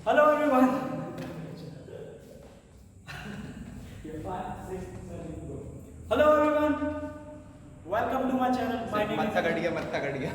Hello everyone. Hello everyone. Welcome to my channel. My name मत्था cut गया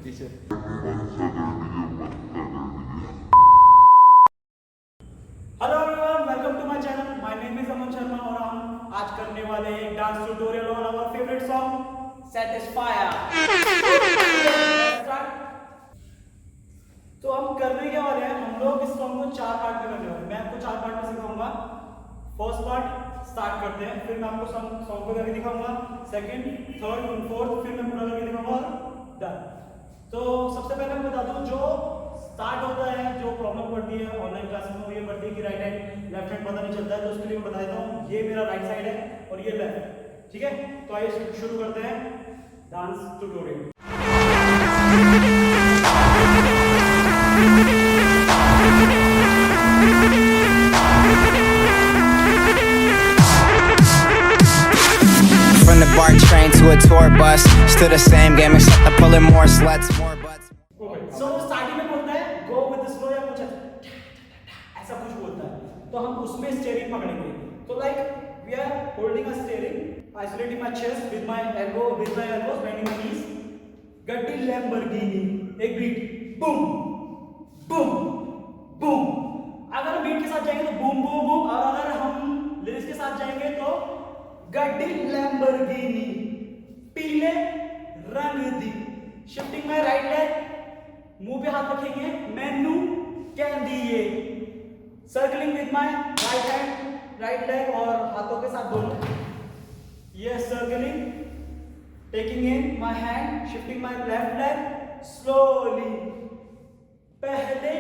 पीछे। Hello everyone. Welcome to my channel. My name is Aman Sharma और हम आज करने वाले हैं dance tutorial on our favourite song Satisfya. तो हम करने क्या वाले हैं, हम लोग इस सॉन्ग को 4 पार्ट में करने वाले हैं। मैं आपको 4 पार्ट में सिखाऊंगा। फर्स्ट पार्ट स्टार्ट करते हैं, फिर मैं आपको सॉन्ग को करके दिखाऊंगा, सेकंड, थर्ड, फोर्थ, फिर मैं पूरा करके दिखाऊंगा और डन। तो सबसे पहले मैं बता दूं, जो स्टार्ट होता है, जो प्रॉब्लम पड़ती है ऑनलाइन क्लासेस में, वो ये पड़ती है कि राइट हैंड लेफ्ट हैंड पता नहीं चलता है। तो उसके लिए मैं बता देता हूँ, ये मेरा राइट साइड है और ये लेफ्ट, ठीक है। तो आइए शुरू करते हैं dance tutorial. From the BART train to a tour bus, still the same game except I'm pulling more sluts, more butts. So starting में बोलता है गो विद द स्लो या कुछ ऐसा कुछ बोलता है, तो हम उसमें स्टीयरिंग पकड़ेंगे। तो like we are holding a steering, isolating my chest with my elbows bending my knees, गड्डी लैम्बोर्गिनी, एक बीट बूम बूम बूम। अगर हम बीट के साथ जाएंगे तो बूम बूम बूम, और अगर हम लिरिक्स के साथ जाएंगे तो गड्डी लैम्बोर्गिनी पीले रंग दी, शिफ्टिंग माय राइट लेग, मुंह पे हाथ रखेंगे, मैनू कहंदी ये, circling with my right hand right leg और हाथों के साथ दोनों, ये circling, taking in my hand, shifting my left leg slowly, पहले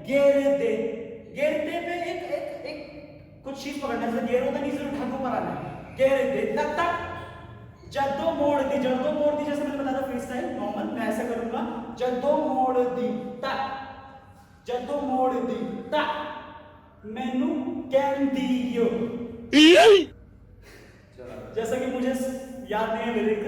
घेरते घेरते पे एक एक एक कुछ चीज पकड़ना, जैसे घेर होता है नीचे उठा के ऊपर आना है, घेरते तक तक, जद्दो मोड़ दी, जद्दो मोड़ दी, जैसे मैंने बताया था फ्री स्टाइल नॉर्मल, मैं ऐसा करूंगा, जद्दो मोड़ दी तक, जद्दो मोड़ दी तक, मैनू कहंदी यो। जैसा कि मुझे याद नहीं है लिरिक,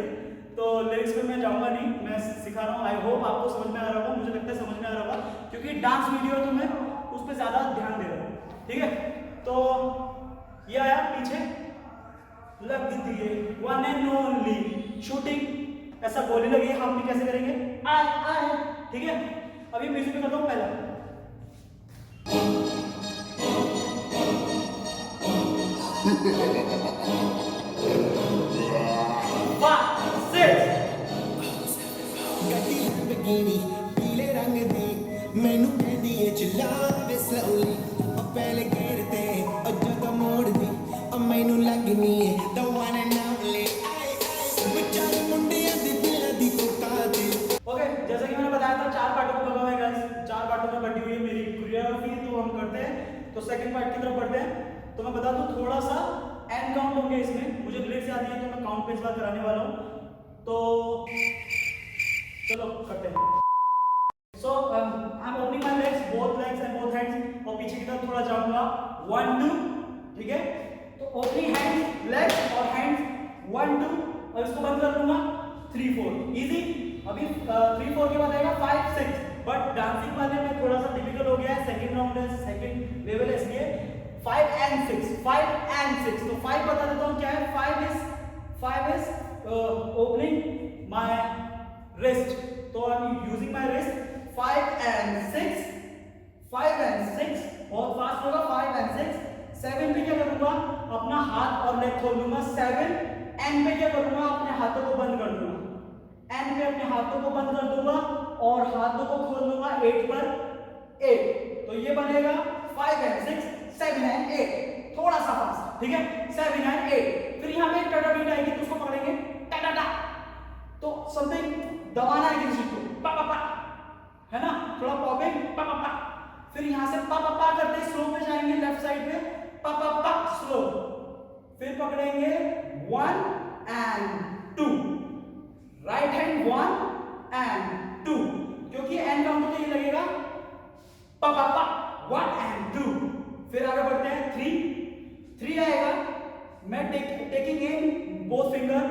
तो लिरिक्स में मैं जाऊंगा नहीं, मैं सिखा रहा हूँ। आई होप आपको समझ में आ रहा होगा, मुझे लगता है समझ में आ रहा होगा, क्योंकि डांस वीडियो तो मैं उस पर ज्यादा ध्यान दे रहा हूँ, ठीक है। तो ये आया पीछे, लगती है वन एंड ओनली, शूटिंग, ऐसा गोली लगी, हम भी कैसे करेंगे, आए आए, ठीक है। अभी म्यूजिक में करता हूँ पहला, पीले रंग दी मैनू कहंदी ए चलावे स्लोली, पहले घेरते और जद मोड़ दी मैनू लगनी है द वन एंड ओनली, बेचारे मुंडियां दी दिल दी कोकाती। ओके, जैसा कि मैंने बताया था 4 पार्टों में भगा हुआ है गाइस, 4 पार्टों में बटी हुई है मेरी कोरियोग्राफी। तो हम करते हैं, तो सेकंड पार्ट की तरफ बढ़ते हैं। तो मैं बता दूं, थोड़ा सा एंड काउंट होंगे इसमें, मुझे लिरिक्स याद नहीं है तो मैं काउंट पे इस बार कराने वाला हूं। तो चलो करते हैं। So I am opening my legs, both legs and both hands, और पीछे की तरफ थोड़ा जाऊंगा 1 2, ठीक है। तो ओपनिंग हैंड्स, लेग्स और हैंड्स 1 2, और इसको बंद कर दूंगा 3 4, इजी। अभी 3 4 के बाद आएगा 5 6, बट डांसिंग वाले में थोड़ा सा डिफिकल्ट हो गया है, सेकंड राउंड है, सेकंड लेवल है, इसलिए 5 and 6, 5 and 6। तो 5 बता देता हूं क्या है। 5 is opening my wrist, तो I am using my wrist, 5 and 6, 5 and 6, बहुत फास्ट होगा, 5 and 6। 7 पे क्या करूंगा, अपना हाथ और लेग खोल दूंगा, 7। एंड पे क्या करूंगा, अपने हाथों को बंद कर दूंगा, एंड पे अपने हाथों को बंद कर दूंगा और हाथों को खोल दूंगा 8 पर 8। तो ये बनेगा 5 and 6, 7 and 8, थोड़ा सा फास्ट, ठीक है। 7 and 8, फिर यहाँ पे टाटा बीट आएगी, तो उसको पकड़ेंगे टाटा टा, तो समथिंग दबाना है किसी को, पा पा पा, है ना, थोड़ा पॉपिंग, पा पा पा। फिर यहाँ से पा पा पा करते स्लो पे जाएंगे, लेफ्ट साइड पे पा पा पा स्लो, फिर पकड़ेंगे 1 and 2, राइट हैंड 1 and 2, क्योंकि एंड काउंट तो ये लगेगा पा पा पा 1 and 2। फिर आगे बढ़ते हैं 3 आएगा, मैं टेकिंग इन बोथ फिंगर,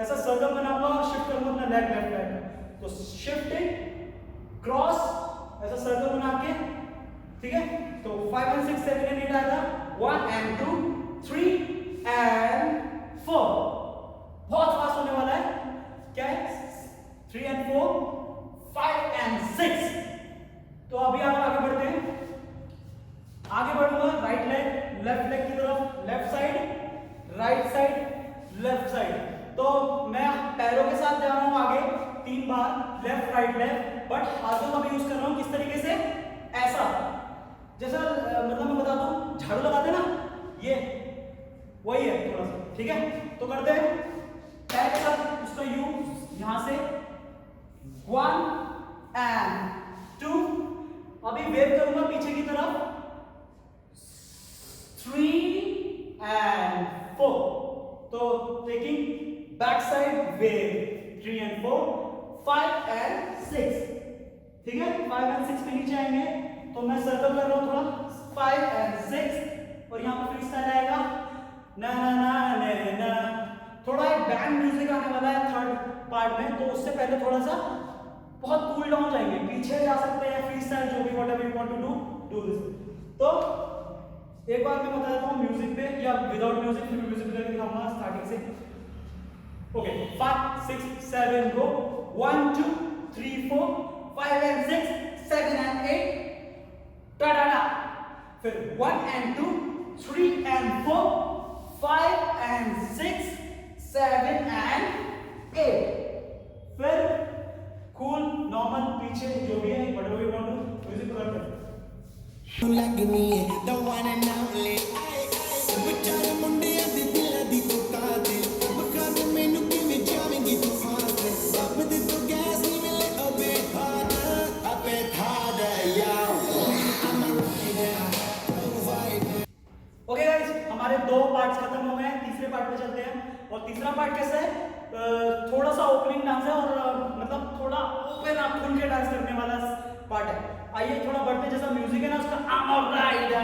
ऐसा सर्कल बनाऊंगा और शिफ्ट करूंगा अपना लेग लेफ्ट लेग, तो शिफ्टिंग क्रॉस, ऐसा सर्कल बना के, ठीक है। 5 and 6 7 and 8 आएगा 1 and 2 3 and 4 बहुत फास्ट होने वाला है क्या है 3 and 4 5 and 6 तो अभी आप आगे बढ़ते हैं आगे बढ़ूंगा राइट लेग लेफ्ट लेग की तरफ left side right side left side तो मैं पैरों के साथ जा रहा हूं आगे 3 बार लेफ्ट राइट लेफ्ट बट हाथों का भी यूज कर रहा हूं किस तरीके से ऐसा जैसा मतलब मैं बताता हूं झाड़ू लगाते हैं ना ये वही है थोड़ा सा ठीक है तो करते हैं पैर के साथ उसका यूज यहां से 1 and 2 अभी वेव करूंगा पीछे की तरफ 3 and 4 तो taking back side wave 3 and 4 5 and 6 ठीक है 5 and 6 पे नीचे आएंगे तो मैं सर्कल कर रहा हूं थोड़ा 5 and 6 और यहां पर फ्री स्टाइल आएगा ना ना ना ना ना थोड़ा एक बैंड म्यूजिक आने वाला है थर्ड पार्ट में तो उससे पहले थोड़ा सा बहुत कूल डाउन जाएंगे पीछे जा सकते हैं फ्री स्टाइल जो भी whatever you want to do this तो एक बार मैं बता देता हूं म्यूजिक पे या विदाउट म्यूजिक फिर म्यूजिक करके दिखाऊंगा स्टार्टिंग से ओके 5 6 7 गो 1 2 3 4 5 and 6 7 and 8 टा टा टा फिर 1 and 2 3 and 4 5 and 6 7 and 8 फिर कूल नॉर्मल पीछे जो भी है whatever you want to music करते हैं ਲੱਗਣੀ ਏ the one and only ਵਿਚਾਰੇ ਮੁੰਡਿਆਂ ਦੇ ਦਿਲਾਂ ਦੀ ਤੂੰ ਕਾਤਿਲ ਬਖਾ ਦੇ ਮੈਨੂੰ ਕਿਵੇਂ ਜਾਵੇਂਗੀ ਤੂੰ ਫਾਸਟ ਸਭ ਦੇ ਤੋਂ ਗੈਸ ਨਹੀਂ ਮਿਲੇ ਅਬੇ harder yeah I'm a rider okay guys हमारे 2 पार्ट्स खत्म हो गए हैं तीसरे पार्ट पे चलते हैं और तीसरा पार्ट कैसा है थोड़ा सा ओपनिंग डांस है और मतलब थोड़ा ओपन आप खुल के डांस करने वाला पार्ट है आइए थोड़ा बढ़ते जैसा म्यूजिक है ना उसका I'm a rider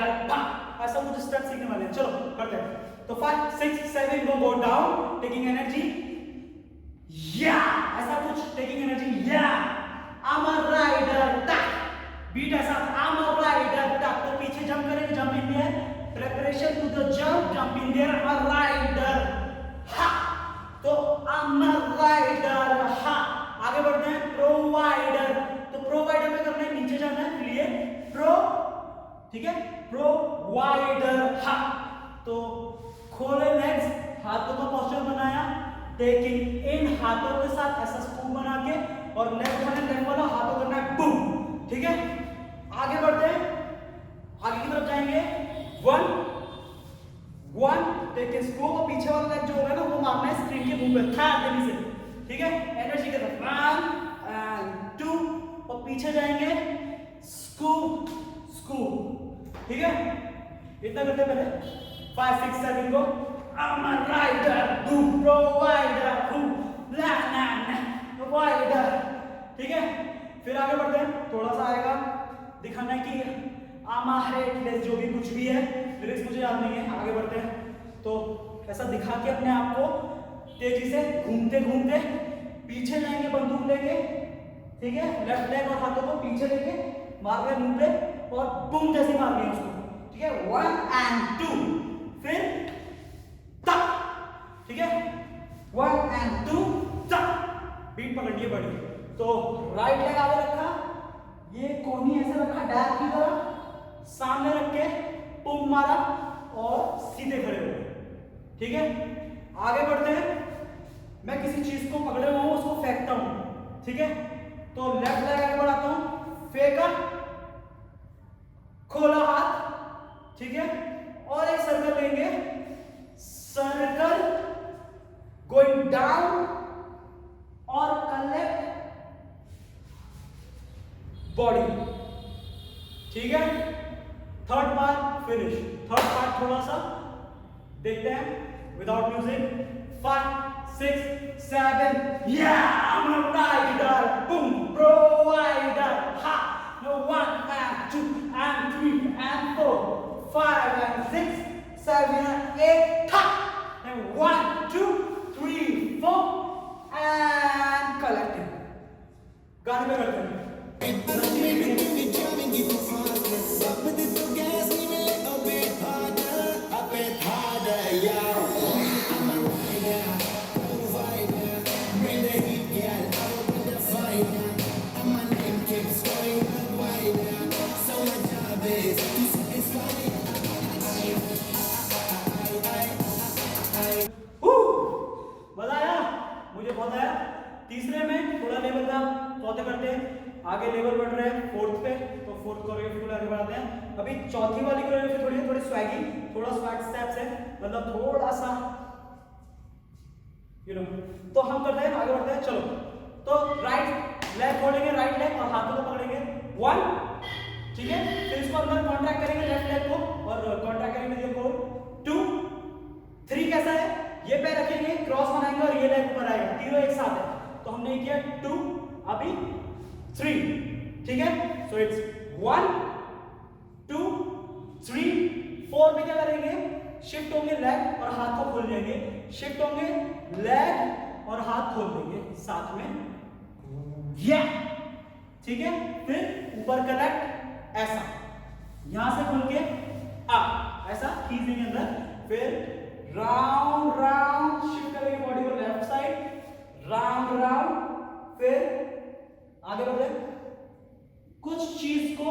ऐसा कुछ स्टेप सीखने वाले हैं चलो करते हैं तो 5 6 7 गो डाउन टेकिंग एनर्जी या ऐसा कुछ टेकिंग एनर्जी या I'm a rider टक बीट ऐसा I'm a rider टक तो पीछे जंप करेंगे jump in there preparation to the jump in there I'm a rider हा तो I'm a rider हा आगे बढ़ते हैं प्रोवाइडर तो प्रोवाइडर में करना है नीचे जाना है क्लियर प्रो ठीक है प्रोवाइडर हा तो खोले लेग्स हाथों का पोस्चर बनाया टेकिंग इन हाथों के साथ ऐसा स्कूप बना के और लेफ्ट वाला हाथों करना है बूम ठीक है आगे बढ़ते हैं आगे की तरफ जाएंगे 1 टेकिंग स्कूप और पीछे वाला लेग जो होगा ना वो मारना है स्क्रीन के मुंह पे था तेजी से ठीक है एनर्जी के साथ 1 and 2 और पीछे जाएंगे स्कूप ठीक है इतना करते पहले 5 6 7 को I'm a rider boom provider boom la na na provider ठीक है फिर आगे बढ़ते हैं थोड़ा सा आएगा दिखाना है कि I'm a headless जो भी कुछ भी है लिरिक्स मुझे याद नहीं है आगे बढ़ते हैं तो ऐसा दिखा के अपने आप को तेजी से घूमते घूमते पीछे जाएंगे बंदूक लेके ठीक है लेफ्ट लेग और हाथों को पीछे लेके मार रहे मुंह पे और बूम जैसे मार रहे उसको ठीक है 1 and 2 फिर तक ठीक है 1 and 2 तक बीट पकड़िए बड़ी तो राइट लेग आगे रखा ये कोहनी ऐसे रखा डैश की तरह सामने रख के पुम मारा और सीधे खड़े हो गए ठीक है आगे बढ़ते हैं मैं किसी चीज को पकड़े हुआ हूं उसको फेंकता हूं ठीक है तो लेफ्ट लेग आगे बढ़ाता हूं फेंका खोला हाथ ठीक है और एक सर्कल लेंगे सर्कल गोइंग डाउन और कलेक्ट बॉडी ठीक है third part finish third part थोड़ा सा देखते हैं without music 5 6 7 yeah I'm a rider boom provider ha no 1 and 2 and 3 and 4 5 and 6 7 and 8 ha and 1 2 3 4 and collecting गाने पे करते हैं ਮੈਨੂੰ ਕਿਵੇਂ ਜਾਵੇਂਗੀ ਤੂੰ ਫਾਸਟ ਸਭ ਦੇ ਤੋਂ ਗੈਸ ਨਹੀਂ फोर्थ कोरियोग्राफी को आगे बढ़ाते हैं। अभी चौथी वाली कोरियोग्राफी थोड़ी स्वैगी, थोड़ा स्वैग स्टेप्स है, मतलब थोड़ा सा तो हम करते हैं, आगे बढ़ते हैं। चलो, तो राइट लेग खोलेंगे, राइट लेग और हाथों को पकड़ेंगे 1, ठीक है। फिर इसको अंदर कॉन्ट्रैक्ट करेंगे लेफ्ट लेग को और कॉन्ट्रैक्ट करेंगे विद योर कोर 2 3 कैसा है, ये पैर रखेंगे, क्रॉस बनाएंगे और ये लेग ऊपर आएगा, तीनों एक साथ है। तो हमने किया 2, अभी 3, ठीक है। सो इट्स 1 2 3 4 में क्या करेंगे, शिफ्ट होंगे लेग और हाथ को खोल लेंगे, शिफ्ट होंगे लेग और हाथ खोल देंगे साथ में, या ठीक है। फिर ऊपर कलेक्ट ऐसा, यहां से खोल के अप ऐसा खींच देंगे अंदर, फिर राउंड राउंड शिफ्ट करेंगे बॉडी को लेफ्ट साइड, राउंड राउंड, फिर आगे बढ़े, कुछ चीज को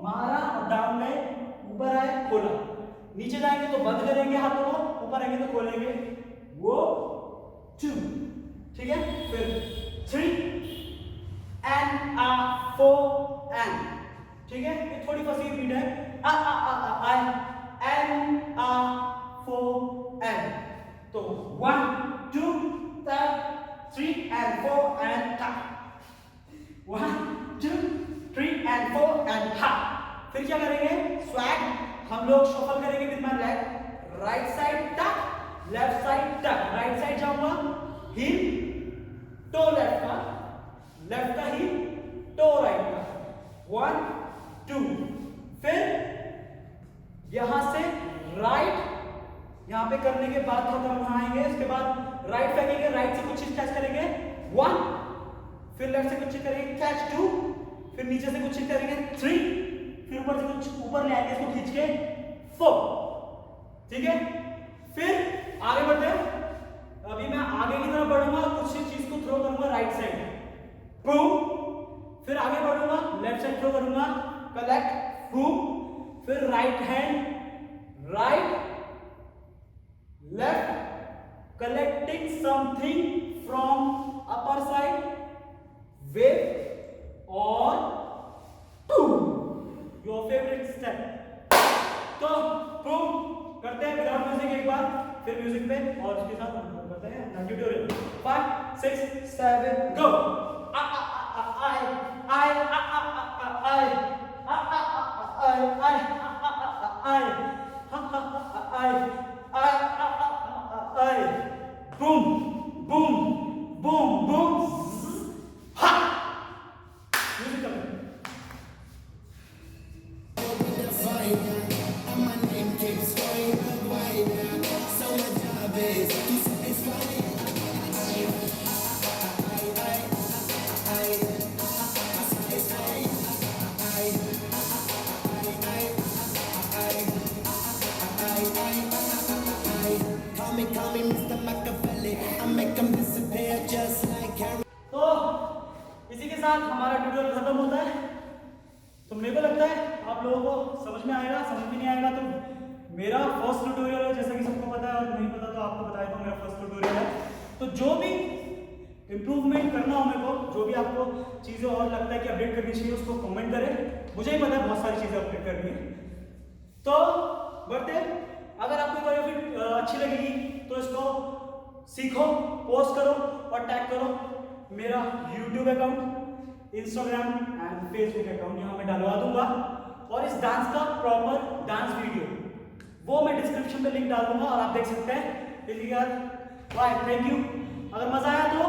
मारा और डाउन गए, ऊपर आए खोला, नीचे जाएंगे तो बंद करेंगे हाथों को, ऊपर आएंगे तो खोलेंगे, वो 2, ठीक है। फिर 3 and 4 and, ठीक है। ये थोड़ी फंसी बीट है, and 4 and, तो 1 2 3 and 4 and 1 2 3 and 4 and ha। फिर क्या करेंगे, स्वैग हम लोग शफल करेंगे with my leg, right side टक, लेफ्ट साइड टक, राइट साइड जाऊंगा, हिल टो लेफ्ट का, लेफ्ट का हिल टो राइट का, 1 2, फिर यहां से राइट, यहां पे करने के बाद थोड़ा आएंगे, उसके बाद राइट फेंकेंगे, राइट से कुछ चीज कैच करेंगे 1, फिर लेफ्ट से कुछ चीज करेंगे कैच 2, फिर नीचे से कुछ चीज करेंगे 3, फिर ऊपर से कुछ ऊपर ले आएंगे इसको खींच के 4, ठीक है। फिर आगे बढ़ते हैं, अभी मैं आगे की तरफ बढ़ूंगा, कुछ चीज को थ्रो करूंगा राइट साइड, बूम, फिर आगे बढ़ूंगा लेफ्ट साइड थ्रो करूंगा, कलेक्ट, बूम, फिर right hand right left, collecting something from upper side, wave और 2, योर फेवरेट स्टेप। तो बूम करते हैं विदाउट म्यूजिक एक बार, फिर म्यूजिक पे और उसके साथ हम करते हैं ट्यूटोरियल। 5 6 7 गो। बूम बूम बूम बूम हा। म्यूजिक करते हैं। तो इसी के साथ हमारा ट्यूटोरियल खत्म होता है। तो मेरे को लगता है आप लोगों को समझ में आएगा, समझ में नहीं आएगा तो मेरा फर्स्ट ट्यूटोरियल है, जैसा कि सबको पता है, और नहीं पता तो आपको बता देता हूँ, मेरा फर्स्ट ट्यूटोरियल है। तो जो भी इंप्रूवमेंट करना हो मेरे को, जो भी आपको चीज़ें और लगता है कि अपडेट करनी चाहिए, उसको कमेंट करें। मुझे ही पता है बहुत सारी चीज़ें अपडेट करनी है। तो बढ़ते, अगर आपको कोरियोग्राफी अच्छी लगेगी तो इसको सीखो, पोस्ट करो और टैग करो मेरा YouTube account, Instagram and Facebook account, यहाँ मैं डलवा दूंगा। और इस डांस का प्रॉपर डांस वीडियो वो मैं डिस्क्रिप्शन में लिंक डाल दूंगा और आप देख सकते हैं। इसी के बाद बाय, थैंक यू। अगर मजा आया तो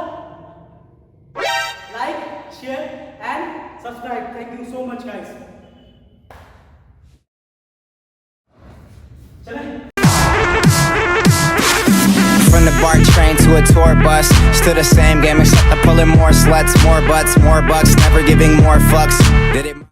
like, share and subscribe. Thank you so much guys. चलें। From the BART train to a tour bus, still the same game except I'm pulling more sluts, more butts, more bucks, never giving more fucks. Did it